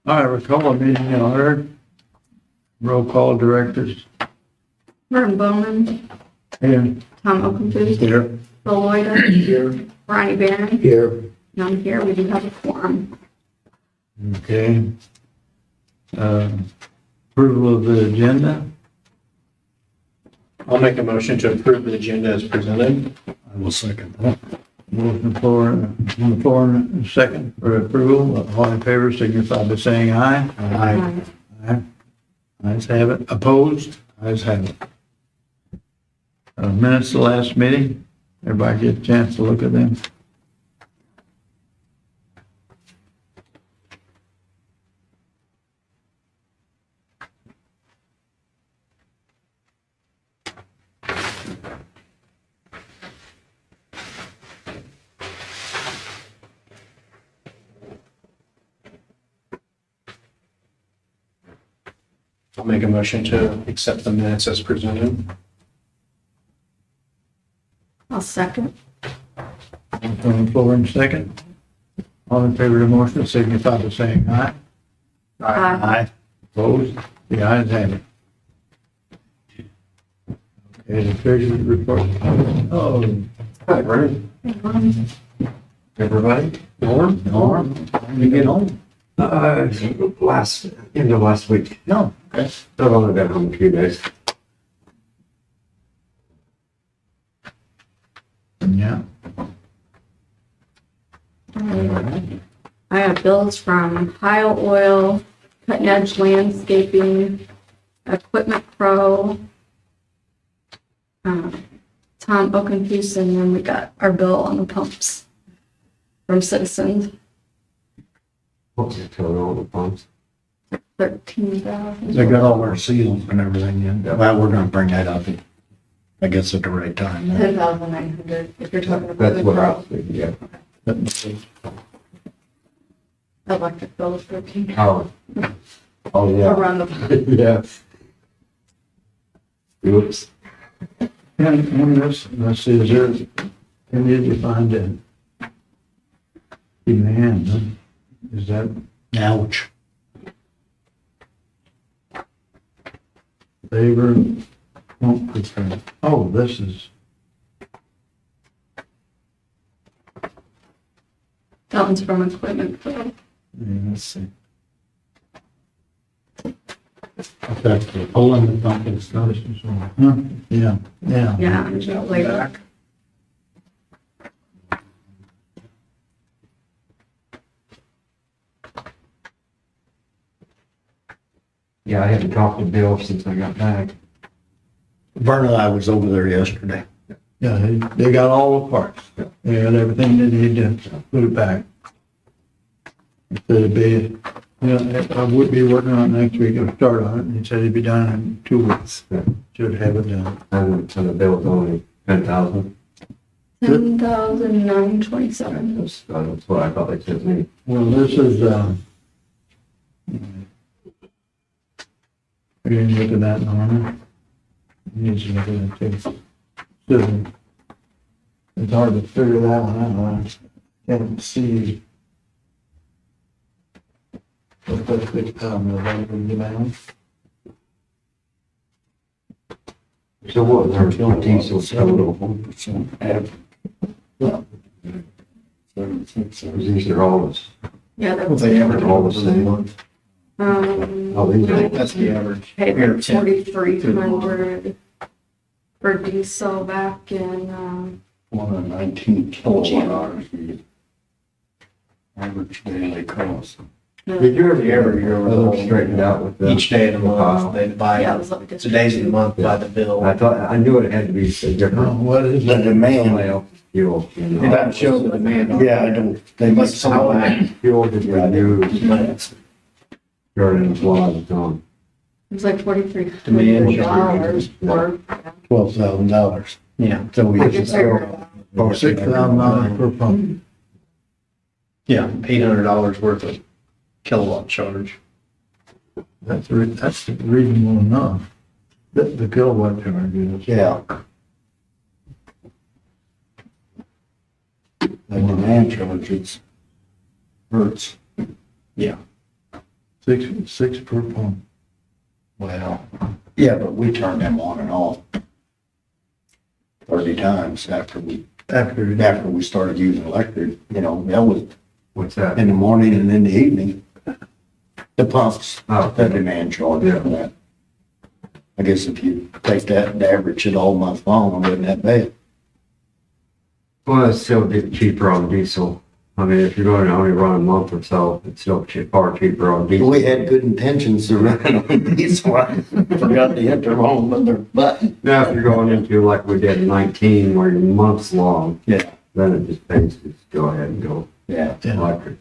All right, we'll call a meeting in order. Roll call directors. Merton Bowman, Here. Tom Oakenfood, Here. Bill Lloyd, Here. Ronnie Barron, Here. and I'm here. We do have a quorum. Okay. Approval of the agenda. I'll make a motion to approve the agenda as presented. I will second that. Motion on the floor and a second for approval. All in favor signify by saying aye. Aye. Ayes have it. Opposed? Ayes have it. Minutes of the last meeting. Everybody get a chance to look at them. I'll make a motion to accept the minutes as presented. I'll second. Motion on the floor and second. All in favor of the motion signify by saying aye. Aye. Opposed? The ayes have it. Okay, the treasurer's report. Oh, Hi, Vernon. Everybody? Norm? Norm, when you get home? End of last week. No. Okay. I've only been home a few days. Yeah. I have bills from Heil Oil, Cutting Edge Landscaping, Equipment Pro, Tom Oakenfood, and then we got our bill on the pumps from Citizens, What's the total on the pumps? 13,000. They got all our seals and everything in. Well, we're gonna bring that up, I guess, at the right time. 10,900, if you're talking about. That's what I was thinking, yeah. Electric bill is 13. Oh, yeah. Around the, Yeah. Oops. And this, let's see, is there, can you find it? Demand, huh? Is that Ouch. labor? Oh, this is, that one's from Equipment Pro. let's see. Okay, pulling the pump and stuff. Huh? Yeah, yeah. Yeah, and no labor. Yeah, I haven't talked to Bill since I got back. Vern and I was over there yesterday. Yeah, they got all the parts. They got everything they need to put it back. It'd be, I would be working on it next week, or start on it, and he said he'd be done in 2 weeks. Should have it done. And the bill's only 10,000. 10,927. That's what I thought they said to me. Well, this is, are you gonna look at that, Norman? You need to look at it too. So, it's hard to figure that one out. I can't see. What's that big, the amount? So what was our diesel total? 1% average. These are all this, Yeah, What's that's, the average? all the same. Oh, these are, That's the average. paid Here, like 10. 4,300 for diesel back in, 119 kilowatt hours. Average daily cost. did you ever straighten out with the? Each day of the month, they yeah, it buy, was like. it's the days of the month by the bill. I thought, I knew it had to be Oh, different. what is The it? demand, Somebody else's fuel. It doesn't show the demand. yeah, I don't, they must How somehow. I- Fuel did we use during the flood and on. It was like Demand $4,300 for, $12,000. Yeah, So we I just just figured Oh, $6,000 per pump. yeah, $800 worth of kilowatt charge. That's reasonable enough. The kilowatt charge is. Yeah. The demand charge, it's hurts. Yeah. Six per pump. Well, yeah, but we turned them on and off 30 times after we started using electric, you know, that was What's that? in the morning and in the evening. The pumps, Oh. the demand charge for that. I guess if you take that and average it all month long, it wasn't that bad. Well, it's still get cheaper on diesel. I mean, if you're going to only run a month or so, it's still far cheaper on diesel. We had good intentions to run it on diesel. I forgot to hit the wrong button. Now, if you're going into like we did in 19, where you're months long, Yeah, then it just pays to just go ahead and go yeah. electric.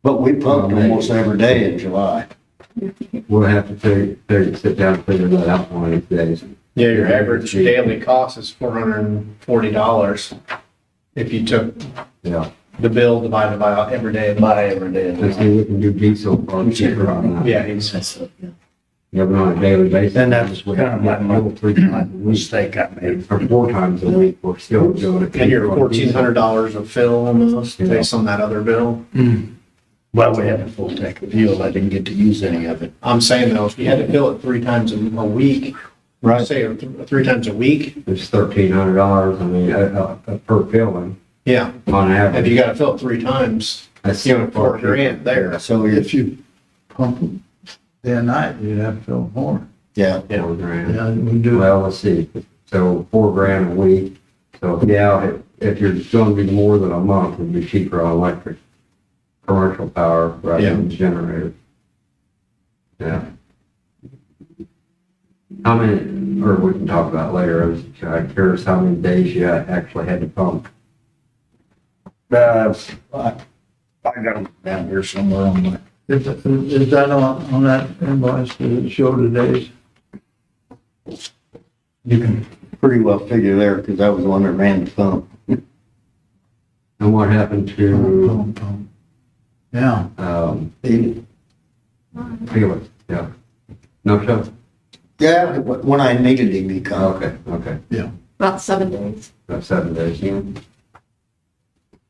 But we pumped almost every day in July. We'll have to sit down and figure that out one of these days. Yeah, your average daily cost is $440 if you took Yeah. the bill divided by every day. By every day. Let's see, we can do diesel far cheaper on that. Yeah, he's, Yeah, but on a daily basis. And that's we kind of have my fuel 3 times a week, mistake I made. or 4 times a week, we're still doing it. and you're $1,400 of fill almost based on that other bill. Well, we had a full tank of fuel. I didn't get to use any of it. I'm saying though, if you had to fill it 3 times a week, Right. say 3 times a week, It's $1,300, I mean, per filling yeah. on If average. you gotta fill it 3 times, That's you know, $4,000 there. So If you pump them day and night, you'd have to fill more. yeah, $4,000. Yeah, we do. Well, let's see, so $4,000 a week, so yeah, if you're gonna be more than a month, it'd be cheaper on electric, commercial power rather than generator. Yeah. How many, or we can talk about it later, I was curious how many days you actually had to pump. I got them down here somewhere on my. Is that on that invoice, does it show the days? You can pretty well figure there, because I was the one that ran the pump. And what happened to, Pump. Yeah, Felix? Yeah. No show? Yeah, when I needed him, he come. Okay, About 7 days. about 7 days. Yeah.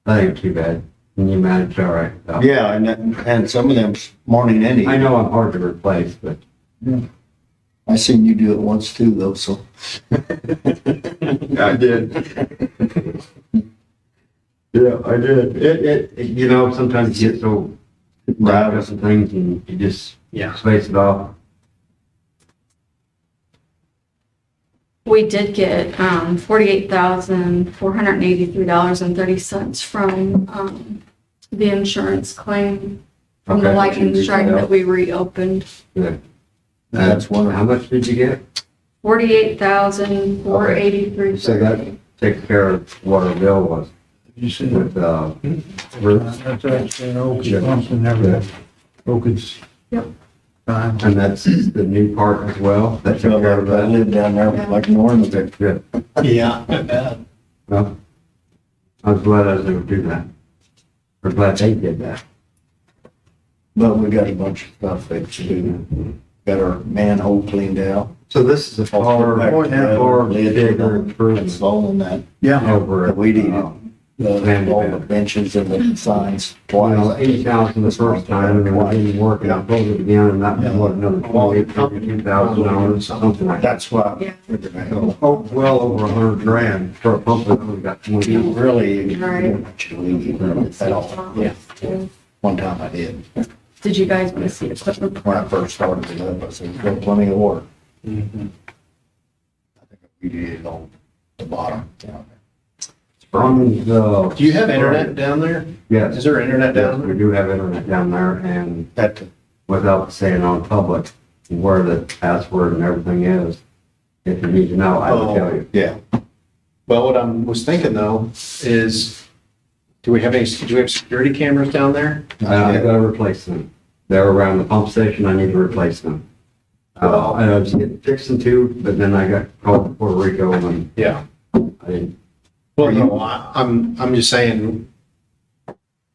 That ain't too bad. And you managed all right. Yeah, and some of them morning and I evening. know I'm hard to replace, but I seen you do it once too, though, so. I did. Yeah, I did. You know, sometimes you get so wrapped up in things and you just space it off. We did get $48,483.30 from the insurance claim from the Okay. lightning strike that we reopened. Good. That's one of How much did you get? $48,483. So that takes care of what our bill was you see, with, that's actually an Oak's pump and everything. Oak's. Yep. Fine. and that's the new part as well. That took care of I that. lived down there like normal. Good, good. Yeah, not bad. Well, I was glad I was able to do that. We're glad they did that. But we got a bunch of stuff fixed too. Got our manhole cleaned out. So this is a far, Back far together, lid bigger for the improvement asphalt and that. Yeah, over That we needed. uh, All the benches and the signs Well, twice. 80,000 the first time, and then it didn't work, and I pulled it again, and that was what, another $22,000, something like that. That's why. Yeah. So, oh, well over 100 grand for a pump that only got 20. You really, Right. actually, at all. Yeah, one time I did. Did you guys want to see equipment? When I first started it up, I said, "We've got plenty of water." I think we did it on the bottom. From the. Do you have internet down there? Yes. Is there internet Yes, down we there? do have internet down there, and That, without saying on public where the password and everything is, if you need to know, I will tell you. yeah, Well, what I was thinking though is, do we have security cameras down there? I gotta replace them. They're around the pump station, I need to replace them. I was getting fixing to, but then I got called to Puerto Rico and Yeah. I didn't. Well, no, I'm just saying,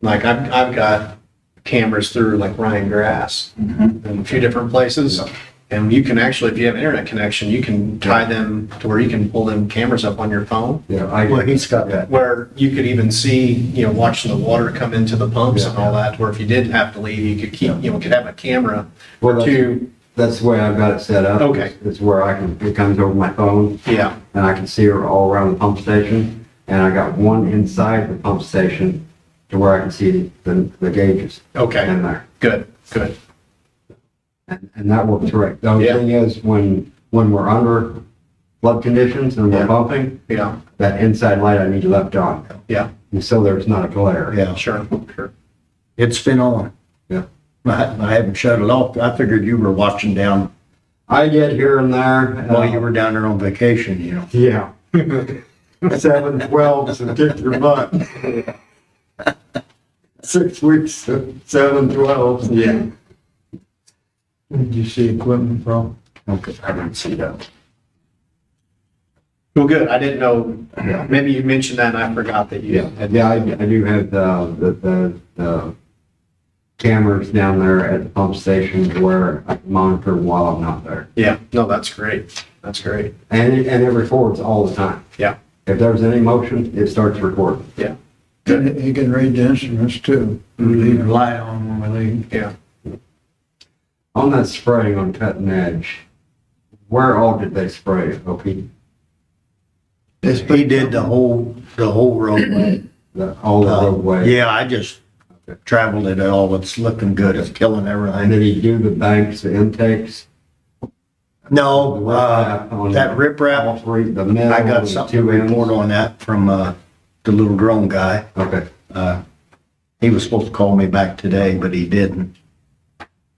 like, I've got cameras through like Ryan Grass in a few different places. And you can actually, if you have internet connection, you can tie them to where you can pull them cameras up on your phone, Yeah, Well, he's got that. where you could even see, watching the water come into the pumps and all that, where if you did have to leave, you could keep, could have a camera Well, or that's- two. That's the way I've got it set up. Okay. It's where it comes over my phone Yeah, and I can see her all around the pump station. And I got one inside the pump station to where I can see the gauges okay, in there. good, good. And that works right. The only Yeah. thing is when we're under flood conditions and we're Yeah. pumping, Yeah, that inside light I need left on. yeah, And so there's not a glare. Yeah, sure, sure. it's been on. Yeah. I haven't shut it off. I figured you were watching down I get here and there. while you were down there on vacation, you know. Yeah. 7/12s and kick your butt. 6 weeks, 7/12s. Yeah. Did you see equipment from? Okay, I didn't see that. Well, good, I didn't know, maybe you mentioned that and I forgot that you had. Yeah, I do have the cameras down there at the pump station where I can monitor while I'm not there. Yeah, no, that's great, that's great. And it records all the time. Yeah. If there's any motion, it starts recording. He can read the instruments too. Leave the light on when we leave. Yeah. On that spraying on cutting edge, where all did they spray, Opie? He did the whole roadway. All the roadway? Yeah, I just traveled it all. It's looking good. It's killing And everything. did he do the banks, the intakes? No, On that all riprap, three, the middle? I got and something to two ends? report on that from, the little drone guy. Okay, He was supposed to call me back today, but he didn't.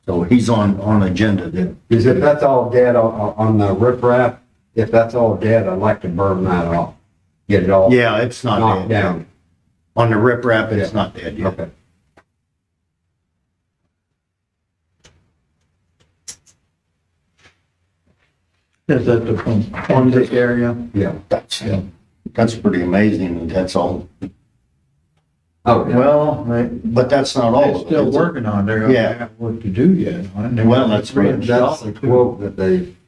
So he's on agenda then. because if that's all dead on the riprap, if that's all dead, I'd like to burn that off. Get it all Yeah, it's not knocked dead. down. On the riprap, it's Yeah. not dead yet. Okay. Is that the pump on this area? Yeah. That's pretty amazing that that's all. Oh, yeah. Well, But that's not all they're of it. still is it? working on it. They're gonna Yeah. have work to do yet. on it. They're Well, gonna that's right. That's the quote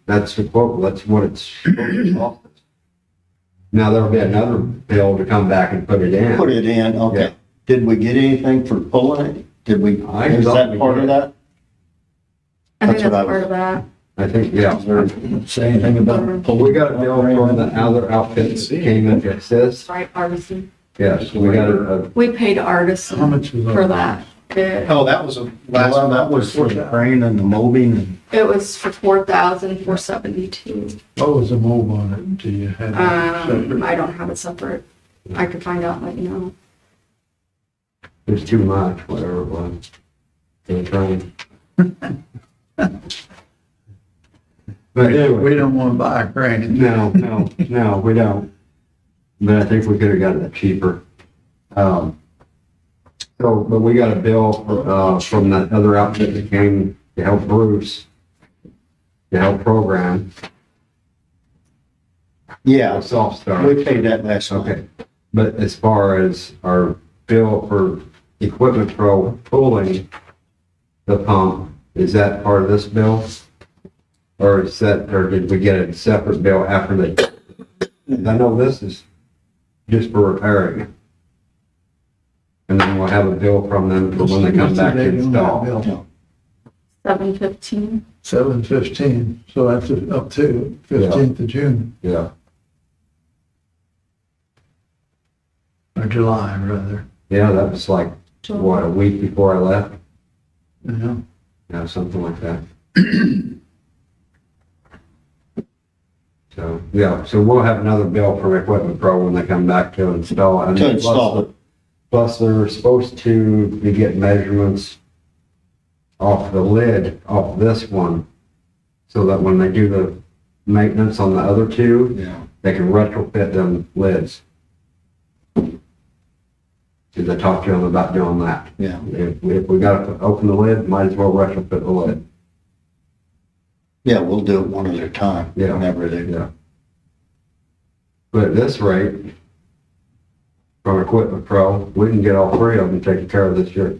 that's the quote, that's what it's supposed to cost us. Now, there'll be another bill to come back and put it in. Put it in, Yeah. okay. Did we get anything for pulling it? Did we, I is thought that we part of did. that? I think That's what that's I part was- of that. I think, yeah. Say anything about pulling. We got a bill from the other outfit that came in to assist. Right, Artisan. Yes, we got a, We paid How Artisan much was for that. Oh, that was a last Well, that month. was for the crane and the molding and It was for 4,472. What was the move on it? Do you have it separate? I don't have it separate. I could find out and let you know. there's too much, whatever it was. For the train. But We anyway, don't wanna buy a crane. no, we don't. But I think we could have gotten it cheaper. But we got a bill, from that other outfit that came to help Bruce, to help program, yeah, a soft start. we paid that last month. Okay, but as far as our bill for Equipment Pro pulling the pump, is that part of this bill? Or did we get a separate bill after they? I know this is just for repairing it. And then we'll have a bill from them for when they come back to install. $715. 7/15, so that's up to 15th of June, Yeah, or July, rather. yeah, that was like, what, a week before I left? Yeah. Yeah, something like that. So, yeah, so we'll have another bill from Equipment Pro when they come back to install. And To install it. Plus, they're supposed to be getting measurements off the lid, off this one, so that when they do the maintenance on the other two, Yeah. they can retrofit them lids. Because I talked to them about doing that. Yeah. If we gotta open the lid, might as well retrofit the lid. Yeah, we'll do it one at a time. Yeah. Whenever they do. Yeah. But at this rate, from Equipment Pro, we can get all three of them taken care of this year.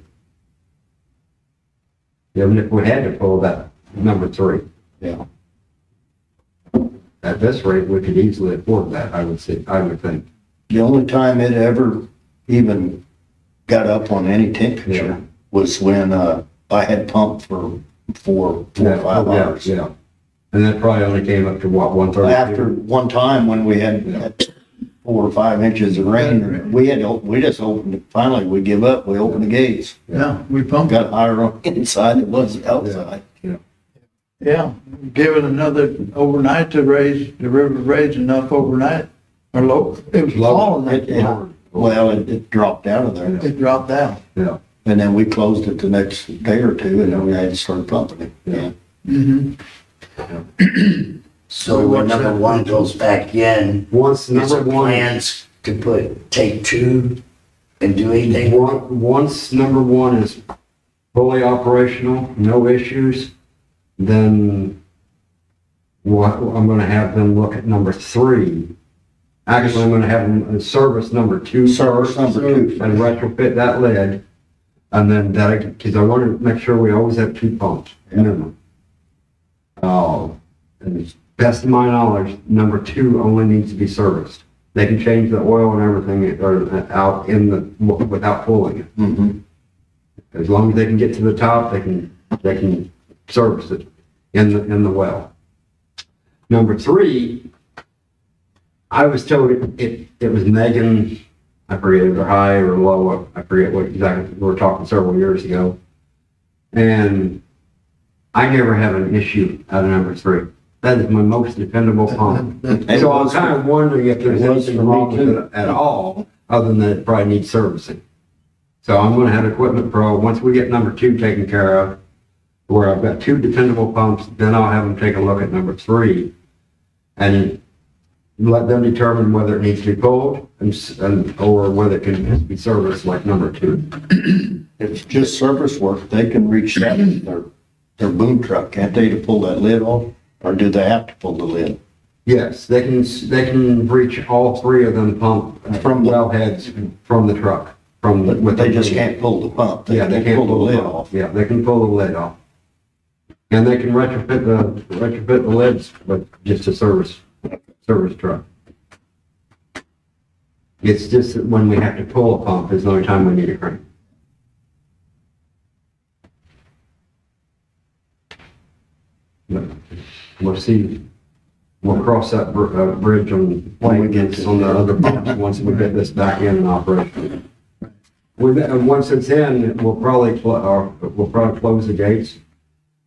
Even if we had to pull that number 3. Yeah. At this rate, we could easily afford that, I would say, I would think. The only time it ever even got up on any Yeah. temperature was when, I had pumped for four or 5 Yeah, hours. Yeah, and that probably only came up to what, 132? After one time when we had 4 or 5 inches of rain, we just opened it. Finally, we give up. We opened the gates. Yeah, we pumped. Got higher on inside than it was outside. Yeah, give it another overnight to raise, the river raised enough overnight, or low, it was falling that It dropped out of there. it dropped down. Yeah, And then we closed it the next day or two, and then we had to start pumping it. Yeah. Mm-hmm. So when number one goes back in, once is there number one, plans to take two and do anything? once number one is fully operational, no issues, then I'm gonna have them look at number three. Actually, I'm gonna have them service number two Service first number two. and retrofit that lid. And then that, because I want to make sure we always have 2 pumps minimum. And as best of my knowledge, number 2 only needs to be serviced. They can change the oil and everything or out in the, without pulling it. Mm-hmm. As long as they can get to the top, they can service it in the well. Number 3, I was told it was Megan, I forget if they're high or low, I forget what exactly, we were talking several years ago. And I never have an issue out of number 3. That is my most dependable pump. So I'm kind of wondering if there's It was anything for me wrong with too. it at all, other than that it probably needs servicing. So I'm gonna have Equipment Pro, once we get number 2 taken care of, where I've got 2 dependable pumps, then I'll have them take a look at number 3 and let them determine whether it needs to be pulled or whether it can just be serviced like number 2. If it's just service work, they can reach that with their boom truck, can't they, to pull that lid off? Or do they have to pull the lid? Yes, they can reach all 3 of them pump from wellheads from the truck. But they just can't pull the pump. Yeah, they can't pull the lid pump. off. Yeah, they can pull the lid off. And they can retrofit the lids, but just a service truck. It's just that when we have to pull a pump is the only time we need a crane. But we'll see, we'll cross that bridge on, When we get to- on the other pumps, once we get this back in operation. Once it's in, we'll probably close the gates,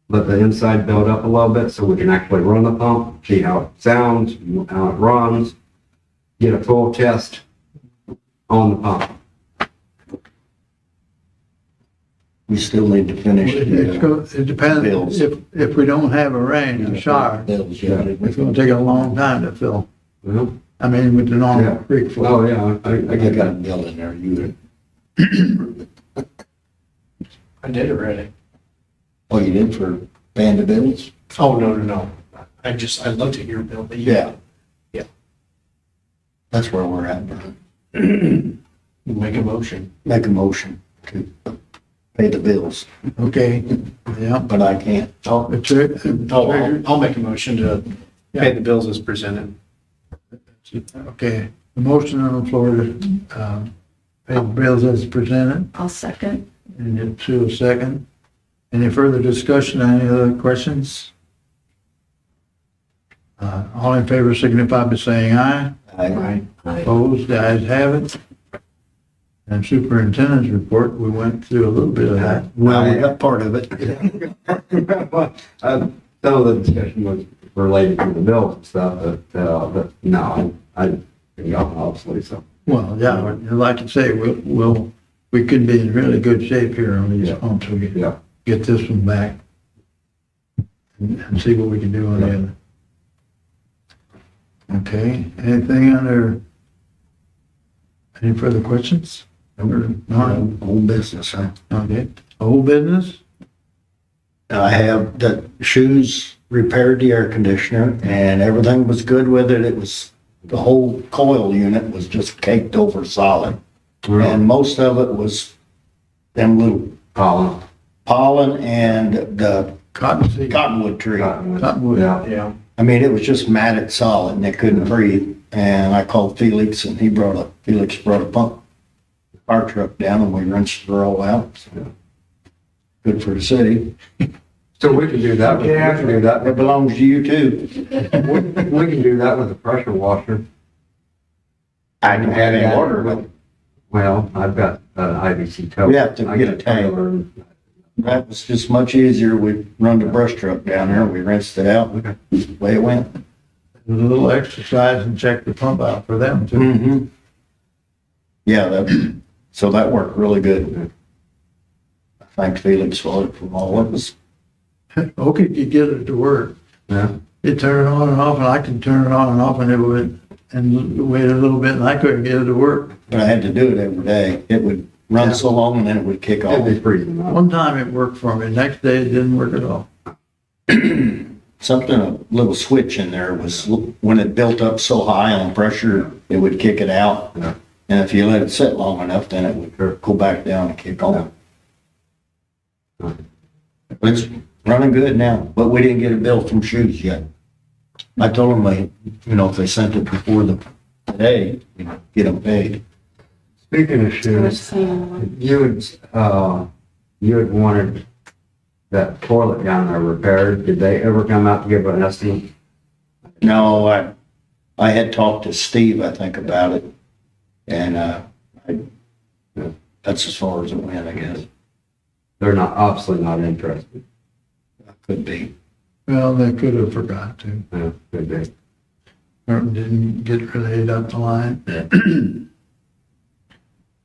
let the inside build up a little bit so we can actually run the pump, see how it sounds, how it runs, get a full test on the pump. We still need to finish It the depends, if we don't have a rain, a shower, bills. Yeah. it's gonna take a long time to fill. Well, I mean, with the normal Yeah. creek flow. oh, yeah, I I get got a that. bill in there, you, I did already. oh, you did for Vanderbilt's? Oh, no. I looked at your bill, but you. Yeah. Yeah. That's where we're at, Brian. Make a motion. Make a motion to pay the bills, Okay, yeah. but I can't. Oh, The tre- I'll make a motion to pay the bills as presented. Okay, the motion on the floor to, pay the bills as presented, I'll second. and you two a second. Any further discussion, any other questions? All in favor signify by saying aye. I Opposed, the ayes have it. And superintendent's report, we went through a little bit of that. Well, we got part of it. Some of the discussion was related to the bills and stuff, but no, I obviously, so. Well, yeah, like I say, we could be in really good shape here on these Yeah. pumps. We can Yeah. get this one back and see what we can do on the other. Okay, anything under, any further questions? None? Old business, huh? Okay, old business? I have the shoes repaired the air conditioner and everything was good with it. It was, the whole coil unit was just caked over solid. And most of it was them little Colin. pollen and the Cottonseed. cottonwood tree. Cottonwood. Yeah. Yeah. I mean, it was just matted solid and they couldn't breathe. And I called Felix and Felix brought a pump, fire truck down and we rinsed it all out. So, good for the city. So we can do that, we can do that, It belongs to you too. we can do that with a pressure washer. I don't have any water, but Well, I've got an IBC tow. We have to I get a got tank. trailer and- that was just much easier. We run the brush truck down there, we rinsed it out, Okay. way it went. A little exercise and check the pump out for them too. Mm-hmm. Yeah, so that worked really good. I thank Felix for it from all of us. Okay, you get it to work. Yeah, You turn it on and off, and I can turn it on and off, and it would, and wait a little bit, and I couldn't get it to work. But I had to do it every day. It would run so long and then it would kick it'd be off. freezing up. One time it worked for me, next day it didn't work at all. Something, a little switch in there was, when it built up so high on pressure, it would kick it out. Yeah. And if you let it sit long enough, then it would go back down and kick off. But it's running good now, but we didn't get a bill from Shoes yet. I told them, if they sent it before today, get them paid. Speaking of shoes, you had wanted that toilet down there repaired. Did they ever come out to give an estimate? No, I had talked to Steve, I think, about it, and, that's as far as it went, I guess. They're not, obviously not interested. Could be. Well, they could have forgot to, Yeah, could be. or didn't get relayed up the line.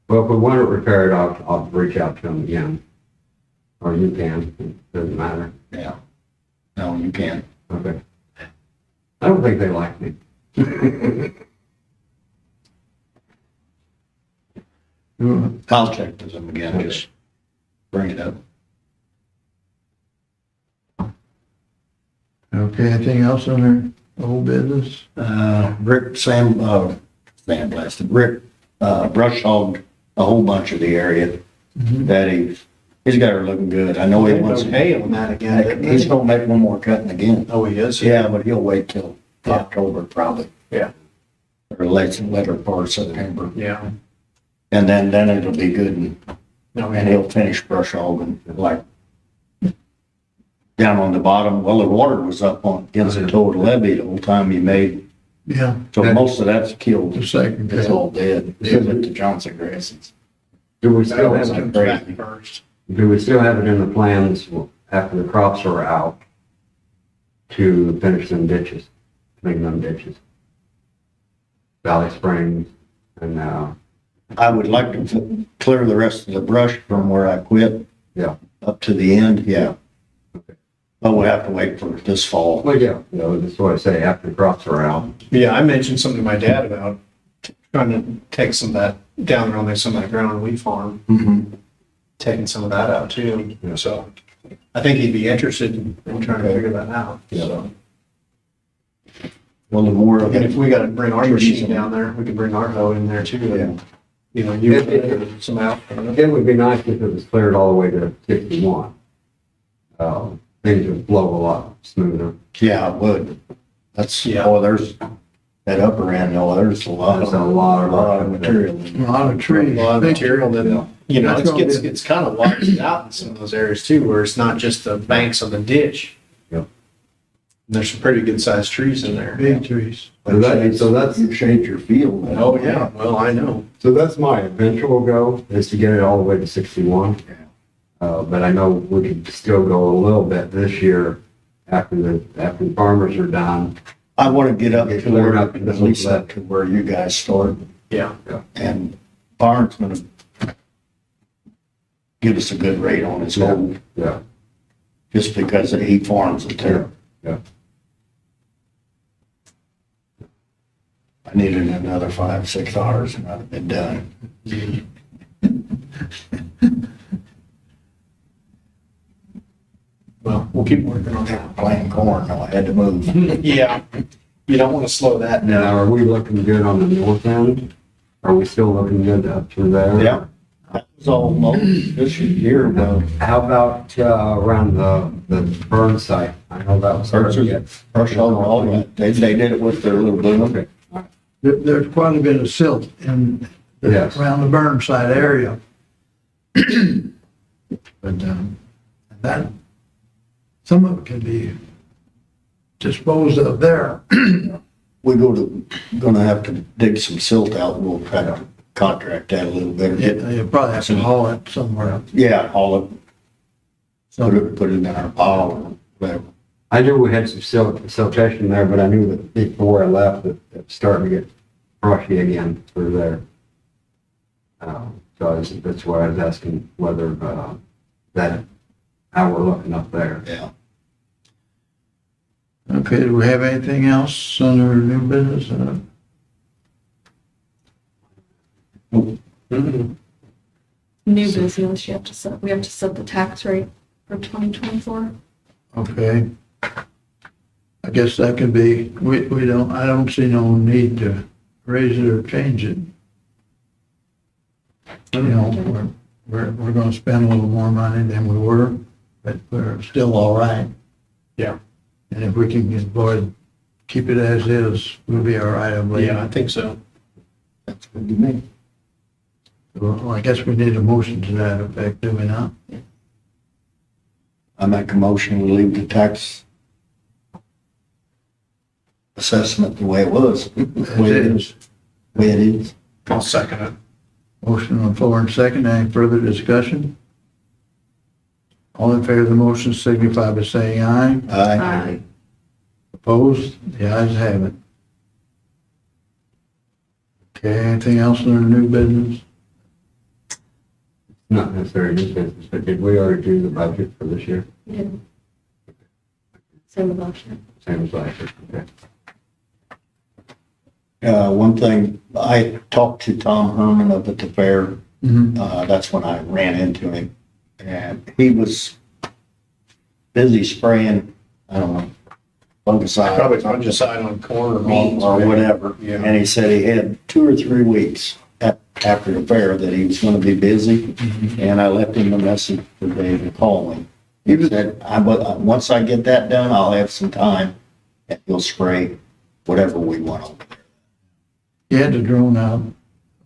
Well, if we want it repaired, I'll reach out to them again. Or you can, it doesn't matter. Yeah. No, you can't. Okay. I don't think they like me. I'll check with them again, just bring it up. Okay, anything else on their old business? Rick sandblasted, Rick, brush hogged a whole bunch of the area that he's got her looking good. I know he wants, Okay on that again, didn't he's they? gonna make one more cutting again. Oh, he is? Yeah, but he'll wait till Yeah. October probably. Yeah. Or later part of September. Yeah. And then it'll be good No, and he'll finish brush hogging like down on the bottom. Well, the water was up on against the toe of the levee the whole time he made. Yeah, So most of that's killed. the second. It's all dead. Similar to Johnson grasses. Do we still That have was it, back first. do we still have it in the plans after the crops are out to finish them ditches, clean them ditches? Valley Springs and, I would like to clear the rest of the brush from where I quit. Yeah. Up to the end, yeah. But we'll have to wait for this fall. well, yeah, that's what I say, after the crops are out. Yeah, I mentioned something to my dad about trying to take some of that down there on some of that ground we farm, Mhm. taking some of that out too. Yeah. So I think he'd be interested in trying to figure that out. Yeah. So, Well, the more of and if it, we gotta bring our machine down there, we can bring our hoe in there too. And, use some out. It would be nice if it was cleared all the way to 61. Things would flow a lot smoother. yeah, it would. That's, Yeah. there's that upper end, there's a lot There's a lot of material. A lot of trees. A lot of material that, That's gonna it's kind of washed out in some of those areas too, where it's not just the banks of the ditch. Yep. There's some pretty good sized trees in there. Big trees. So that's You shade your field. Oh, yeah, well, I know. So that's my eventual goal, is to get it all the way to 61. But I know we could still go a little bit this year after the farmers are done. I want to get up Get to where, cleared up at least up to where you guys start. Yeah. And Barnes gonna give us a good rate on his gold, Yeah, just because he farms it there. yeah. I needed another 5-6 hours and I'd have been done. Well, we'll keep working on that. Playing corn, no, I had to move. Yeah, you don't want to slow that down. Now, are we looking good on the north end? Are we still looking good up through there? Yeah. It's all mowed this year ago. How about, around the burn site? I know that was hard to get. Brush all that. They did it with their little boom. There's quite a bit of silt in, Yes. around the burn site area. But, that, some of it can be disposed of there. Gonna have to dig some silt out. We'll try to contract that a little bit. You probably have to haul it somewhere. Yeah, haul it, So, put it in our pile or whatever. I knew we had some siltation there, but I knew that before I left, it was starting to get brushy again through there. That's why I was asking whether, how we're looking up there. Yeah. okay, do we have anything else under new business? New business, we have to set the tax rate for 2024. Okay. I guess that could be, I don't see no need to raise it or change it. You know, we're gonna spend a little more money than we were, but we're still all right. Yeah. And if we can avoid, keep it as is, we'll be all right, I believe. Yeah, I think so. That's good to me. Well, I guess we need a motion to that effect, do we not? I make a motion, we leave the tax assessment the way it was. The way it is. The way it is. I'll second it. Motion on the floor and second, any further discussion? All in favor of the motion signify by saying aye. Aye. Opposed? The ayes have it. Okay, anything else under new business? Not necessarily new business, but did we already do the budget for this year? Yeah. Same with last year. Same as last year, okay. One thing, I talked to Tom Herman up at the fair. That's when I ran into him. And he was busy spraying, I don't know, fungicide. Probably fungicide on corn or beans. Or whatever. Yeah. And he said he had 2 or 3 weeks after the fair that he was gonna be busy. And I left him a message for Dave to call me. He said, once I get that done, I'll have some time and he'll spray whatever we want over there. You had the drone out,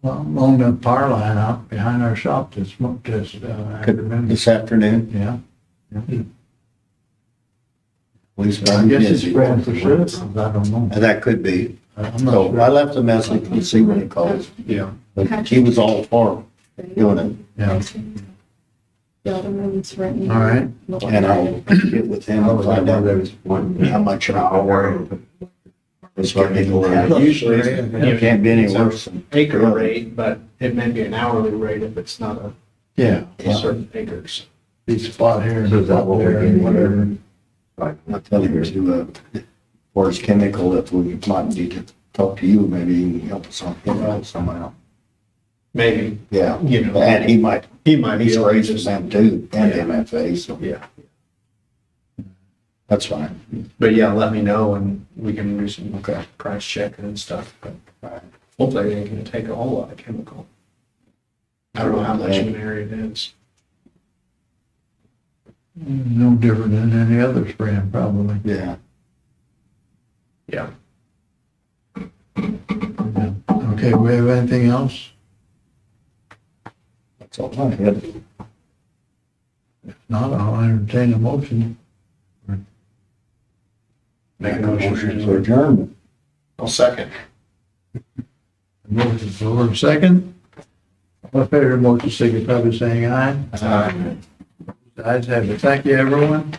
along the power line out behind our shop this afternoon. This afternoon, Yeah. at least I I'm guess it's busy. spread for citizens, I don't know. That could be. I'm not So sure. I left a message, we'll see when he calls. Yeah. But he was all for doing it. Yeah, The other one's written. all right. And I'll get with him and find out There was one. how much an hour. It's getting Usually, it can't be any worse than. Acre rate, but it may be an hourly rate if it's not Yeah, a certain acres. be spot here and So is that spot what we're there and getting? whatever. Right. I'll tell you to, for his chemical, if we might need to talk to you, maybe you can help us on chemical somehow. Maybe, Yeah, you know. and he might be be able to sprays just, them too, and Yeah. MFA, so yeah. that's fine. But yeah, let me know and we can do some Okay. price checking and stuff. But Right. hopefully they can take a whole lot of chemical. I don't know how much of an area it is. No different than any other spraying, probably. Yeah. Yeah. Yeah. Okay, we have anything else? That's all I had. If not, I'll entertain a motion. Make a motion for to adjournment. I'll second. Motion for second. All in favor of the motion signify by saying aye. Aye. Ayes have it. Thank you, everyone.